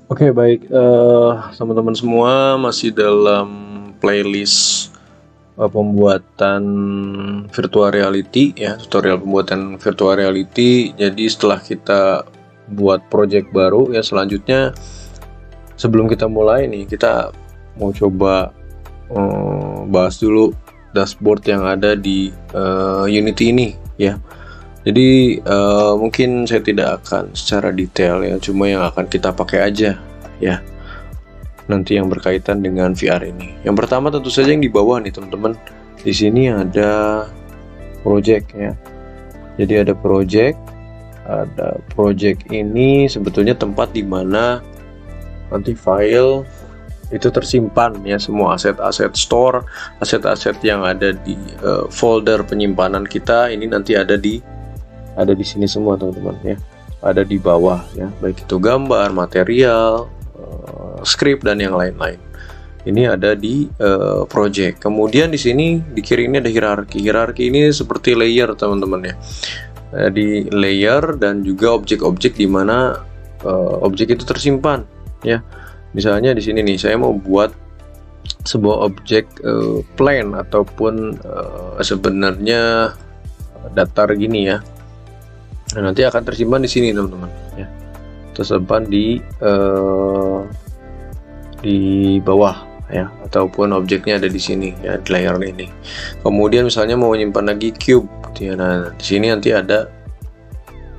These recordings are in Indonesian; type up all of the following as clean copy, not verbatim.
Oke, baik, teman-teman semua masih dalam playlist pembuatan virtual reality ya, tutorial pembuatan virtual reality. Jadi setelah kita buat project baru ya, selanjutnya sebelum kita mulai nih, kita mau coba bahas dulu dashboard yang ada di Unity ini ya. Jadi mungkin saya tidak akan secara detail ya, cuma yang akan kita pakai aja ya nanti yang berkaitan dengan VR ini. Yang pertama tentu saja yang di bawah nih teman-teman. Di sini ada project ya. Jadi ada project ini sebetulnya tempat di mana nanti file itu tersimpan ya, semua aset-aset store, aset-aset yang ada di folder penyimpanan kita ini nanti ada di sini semua teman-teman ya, ada di bawah ya, baik itu gambar, material, script dan yang lain-lain. Ini ada di project. Kemudian di sini di kiri ini ada hierarki. Hierarki ini seperti layer teman-teman ya. Di layer dan juga objek-objek di mana objek itu tersimpan ya. Misalnya di sini nih saya mau buat sebuah objek plane ataupun sebenarnya datar gini ya. Nah, nanti akan tersimpan di sini teman-teman ya, tersimpan di bawah ya, ataupun objeknya ada di sini ya, di layer ini. Kemudian misalnya mau menyimpan lagi cube gitu ya. Nah, di sini nanti ada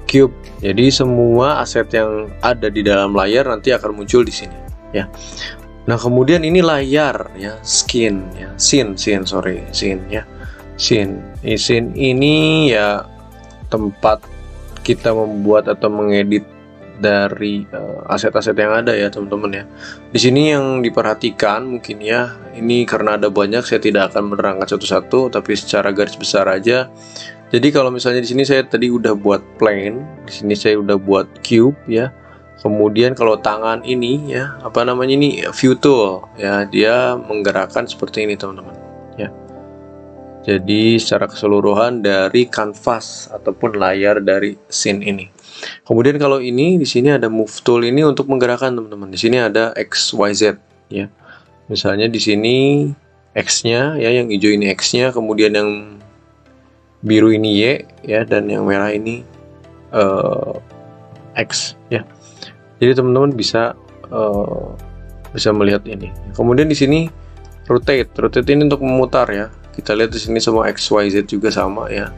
cube. Jadi semua aset yang ada di dalam layar nanti akan muncul di sini ya. Nah, kemudian ini layar ya, scene ya, scene ya. Scene ini ya tempat kita membuat atau mengedit dari aset-aset yang ada ya teman-teman ya. Di sini yang diperhatikan mungkin ya, ini karena ada banyak saya tidak akan menerangkan satu-satu, tapi secara garis besar aja. Jadi kalau misalnya di sini saya tadi udah buat plane, di sini saya udah buat cube ya. Kemudian kalau tangan ini ya, apa namanya ini, view tool ya, dia menggerakkan seperti ini teman-teman ya. Jadi secara keseluruhan dari kanvas ataupun layar dari scene ini. Kemudian kalau ini di sini ada move tool ini untuk menggerakkan teman-teman. Di sini ada X, Y, Z ya. Misalnya di sini X-nya ya, yang hijau ini X-nya, kemudian yang biru ini Y ya, dan yang merah ini X ya. Jadi teman-teman bisa melihat ini. Kemudian di sini rotate ini untuk memutar ya. Kita lihat di sini semua X, Y, Z juga sama ya.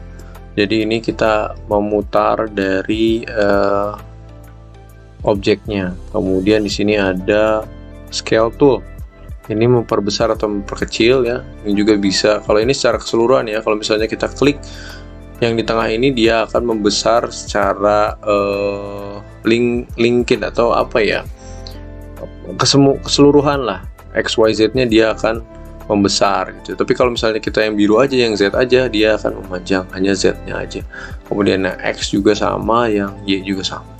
Jadi ini kita memutar dari objeknya. Kemudian di sini ada scale tool. Ini memperbesar atau memperkecil ya. Ini juga bisa. Kalau ini secara keseluruhan ya. Kalau misalnya kita klik yang di tengah ini, dia akan membesar secara linked atau apa ya, keseluruhan lah. X, Y, Z nya dia akan membesar gitu. Tapi kalau misalnya kita yang biru aja, yang Z aja, dia akan memanjang, hanya Z nya aja. Kemudian yang X juga sama, yang Y juga sama.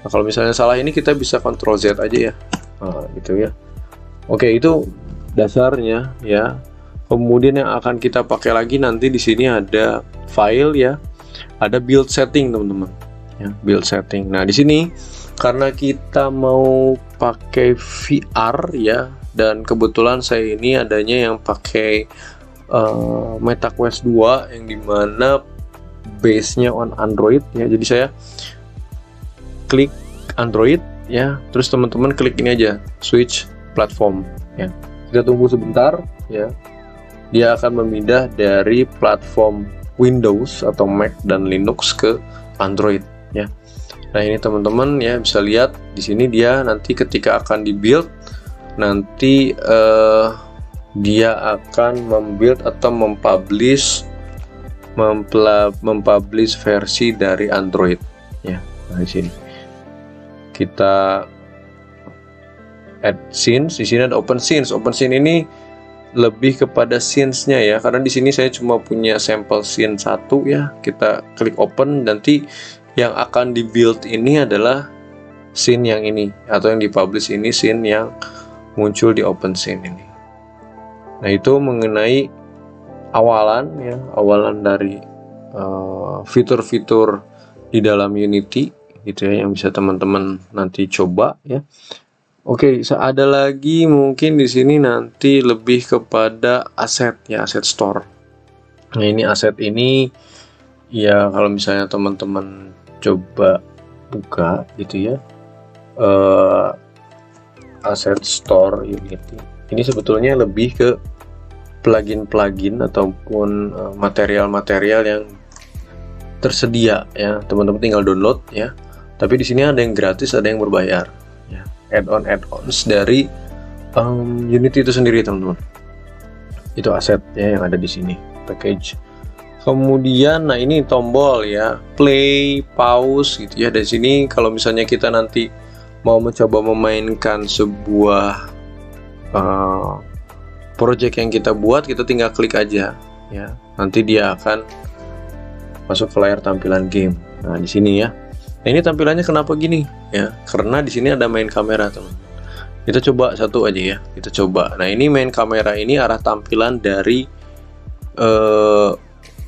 Nah, kalau misalnya salah ini kita bisa Ctrl Z aja ya. Nah, gitu ya. Oke, itu dasarnya ya. Kemudian yang akan kita pakai lagi nanti di sini ada file ya. Ada build setting teman-teman. Ya, build setting. Nah, di sini karena kita mau pakai VR ya, dan kebetulan saya ini adanya yang pakai MetaQuest 2 yang dimana base-nya on Android ya. Jadi saya klik Android ya, terus teman-teman klik ini aja, switch platform ya. Kita tunggu sebentar ya, dia akan memindah dari platform Windows atau Mac dan Linux ke Android ya. Nah, ini teman-teman ya bisa lihat di sini dia nanti ketika akan di-build nanti dia akan membuild atau mempublish versi dari Android ya. Nah, di sini kita add scenes. Di sini ada open scenes. Open scene ini lebih kepada scenes-nya ya, karena di sini saya cuma punya sampel scene 1 ya. Kita klik open, nanti yang akan di-build ini adalah scene yang ini, atau yang dipublish ini scene yang muncul di open scene ini. Nah, itu mengenai awalan dari fitur-fitur di dalam Unity gitu ya, yang bisa teman-teman nanti coba ya. Oke, ada lagi mungkin di sini nanti lebih kepada aset ya, aset store. Nah, ini aset ini ya kalau misalnya teman-teman coba buka gitu ya, aset store Unity. Ini sebetulnya lebih ke plugin-plugin ataupun material-material yang tersedia ya, teman-teman tinggal download ya. Tapi di sini ada yang gratis, ada yang berbayar ya. Add-ons dari Unity itu sendiri, teman-teman. Itu aset ya yang ada di sini, package. Kemudian nah ini tombol ya, play, pause gitu ya. Dari sini kalau misalnya kita nanti mau mencoba memainkan sebuah project yang kita buat, kita tinggal klik aja ya. Nanti dia akan masuk ke layar tampilan game. Nah, di sini ya. Nah, ini tampilannya kenapa gini ya? Karena di sini ada main kamera, teman. Kita coba satu aja ya. Kita coba. Nah, ini main kamera ini arah tampilan dari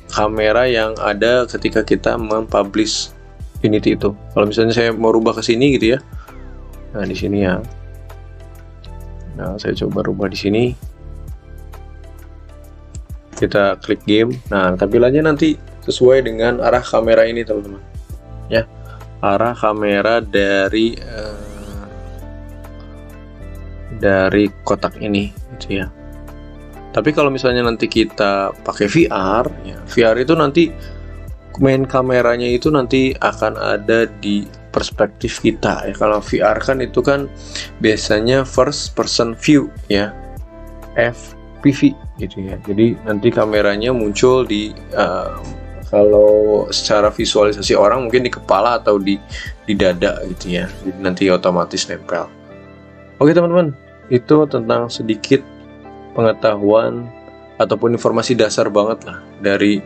kamera yang ada ketika kita mempublish Unity itu. Kalau misalnya saya mau rubah ke sini gitu ya. Nah, di sini ya. Nah, saya coba rubah di sini. Kita klik game. Nah, tampilannya nanti sesuai dengan arah kamera ini, teman-teman. Ya, arah kamera dari kotak ini, gitu ya. Tapi kalau misalnya nanti kita pakai VR, ya, VR itu nanti main kameranya itu nanti akan ada di perspektif kita ya. Kalau VR kan itu kan biasanya first person view ya, FPV gitu ya. Jadi nanti kameranya muncul di kalau secara visualisasi orang mungkin di kepala atau di dada gitu ya. Jadi nanti otomatis nempel. Oke teman-teman, itu tentang sedikit pengetahuan ataupun informasi dasar banget lah dari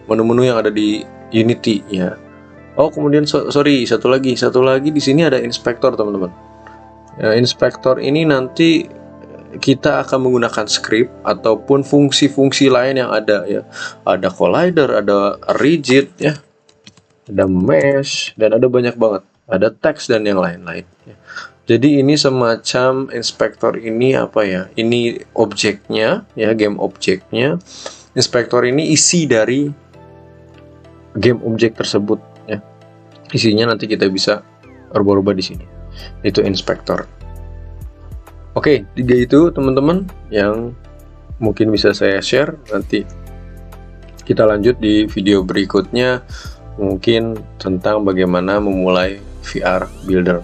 menu-menu yang ada di Unity ya. Oh kemudian sorry satu lagi di sini ada inspektor, teman-teman. Inspektor ini nanti kita akan menggunakan script ataupun fungsi-fungsi lain yang ada ya. Ada collider, ada rigid ya, ada mesh, dan ada banyak banget. Ada teks dan yang lain-lain ya. Jadi ini semacam inspektor ini apa ya? Ini objeknya ya, game objeknya. Inspektor ini isi dari game objek tersebut ya. Isinya nanti kita bisa rubah-rubah di sini. Itu inspektor. Oke, 3 itu teman-teman yang mungkin bisa saya share. Nanti kita lanjut di video berikutnya mungkin tentang bagaimana memulai VR Builder.